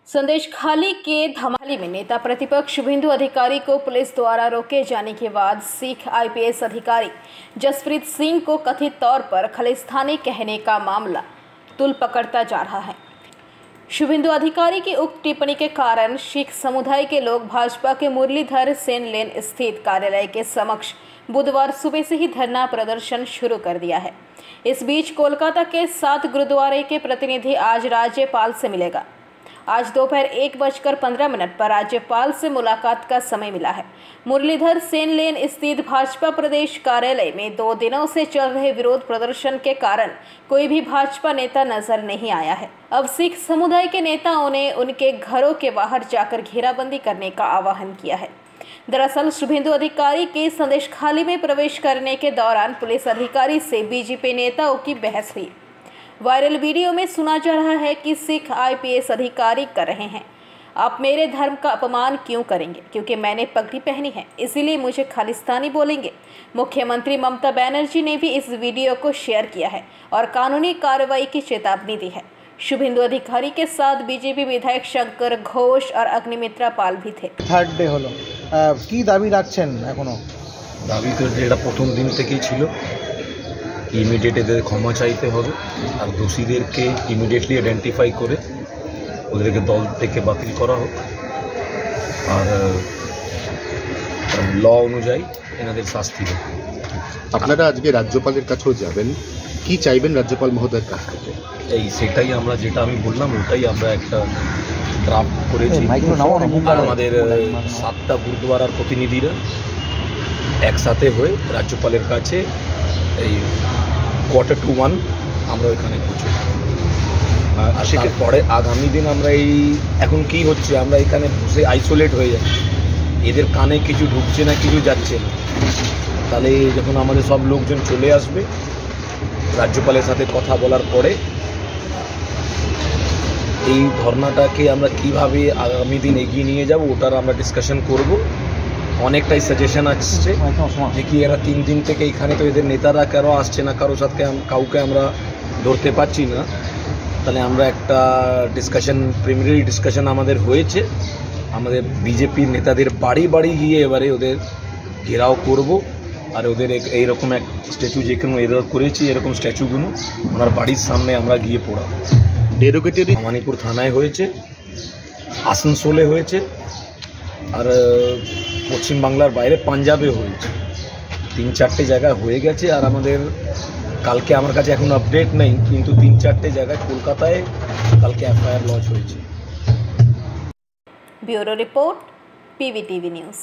संदेशखाली के धमाली में नेता प्रतिपक्ष शुभेंदु अधिकारी को पुलिस द्वारा रोके जाने के बाद सिख आईपीएस अधिकारी जसप्रीत सिंह को कथित तौर पर खालिस्तानी कहने का मामला तूल पकड़ता जा रहा है। शुभेंदु अधिकारी की उक्त टिप्पणी के कारण सिख समुदाय के लोग भाजपा के मुरलीधर सेन लेन स्थित कार्यालय के समक्ष बुधवार सुबह से ही धरना प्रदर्शन शुरू कर दिया है। इस बीच कोलकाता के 7 गुरुद्वारे के प्रतिनिधि आज राज्यपाल से मिलेगा। आज दोपहर 1:15 पर राज्यपाल से मुलाकात का समय मिला है। मुरलीधर सेन लेन स्थित भाजपा प्रदेश कार्यालय में 2 दिनों से चल रहे विरोध प्रदर्शन के कारण कोई भी भाजपा नेता नजर नहीं आया है। अब सिख समुदाय के नेताओं ने उनके घरों के बाहर जाकर घेराबंदी करने का आह्वान किया है। दरअसल शुभेंदु अधिकारी के संदेशखाली में प्रवेश करने के दौरान पुलिस अधिकारी से बीजेपी नेताओं की बहस हुई। वायरल वीडियो में सुना जा रहा है कि सिख आईपीएस अधिकारी कर रहे हैं, आप मेरे धर्म का अपमान क्यों करेंगे? क्योंकि मैंने पगड़ी पहनी है इसीलिए मुझे खालिस्तानी बोलेंगे। मुख्यमंत्री ममता बनर्जी ने भी इस वीडियो को शेयर किया है और कानूनी कार्रवाई की चेतावनी दी है। शुभेंदु अधिकारी के साथ बीजेपी विधायक शंकर घोष और अग्निमित्रा पाल भी थे। थर्ड डे हलो की दाबी राखছেন এখনো? দাবি তো যেটা প্রথম দিন থেকেই ছিল, ইমিডিয়েট এদের ক্ষমা চাইতে হবে আর দোষীদেরকে ইমিডিয়েটলি আইডেন্টিফাই করে ওদেরকে দল থেকে বাতিল করা হোক আর ল অনুযায়ী এনাদের শাস্তি হোক। আপনারা আজকে রাজ্যপালের কাছেও যাবেন, কি চাইবেন রাজ্যপাল মহোদয়ের কাছ থেকে? সেটাই আমরা, যেটা আমি বললাম ওটাই আমরা একটা ড্রাফট করেছি। আমাদের 7টা গুরুদ্বারার প্রতিনিধিরা একসাথে হয়ে রাজ্যপালের কাছে এই 1:45 আমরা ওইখানে পৌঁছব। আর সেটার পরে আগামী দিন আমরা এখন কি হচ্ছে, আমরা এখানে বসে আইসোলেট হয়ে যাচ্ছি, এদের কানে কিছু ঢুকছে না, কিছু যাচ্ছে না। তাহলে যখন আমাদের সব লোকজন চলে আসবে রাজ্যপালের সাথে কথা বলার পরে এই ধর্নাটাকে আমরা কিভাবে আগামী দিন এগিয়ে নিয়ে যাব ওটার আমরা ডিসকাশন করব। অনেকটাই সাজেশন আসছে যে কি এরা 3 দিন থেকে এখানে তো এদের নেতারা কেন আসছে না, কারোর সাথে কাউকে আমরা ধরতে পারছি না। তাহলে আমরা একটা ডিসকাশন, প্রিলিমিনারি ডিসকাশন আমাদের হয়েছে, আমাদের বিজেপির নেতাদের বাড়ি বাড়ি গিয়ে এবারে ওদের ঘেরাও করব আর ওদের এইরকম এক স্ট্যাচু যেখানে এরা করেছি এরকম স্ট্যাচুগুলো ওনার বাড়ির সামনে আমরা গিয়ে পড়াবো। ডেরোগেটরি মানিপুর থানায় হয়েছে, আসানসোলে হয়েছে আর পশ্চিমবাংলার বাইরে পাঞ্জাবে হয়েছে। 3-4টে জায়গায় হয়ে গেছে আর আমাদের কালকে আমার কাছে এখন আপডেট নেই, কিন্তু 3-4টে জায়গায় কলকাতায় কালকে এফআইআর লঞ্চ হয়েছে। Bureau report, PVTV news.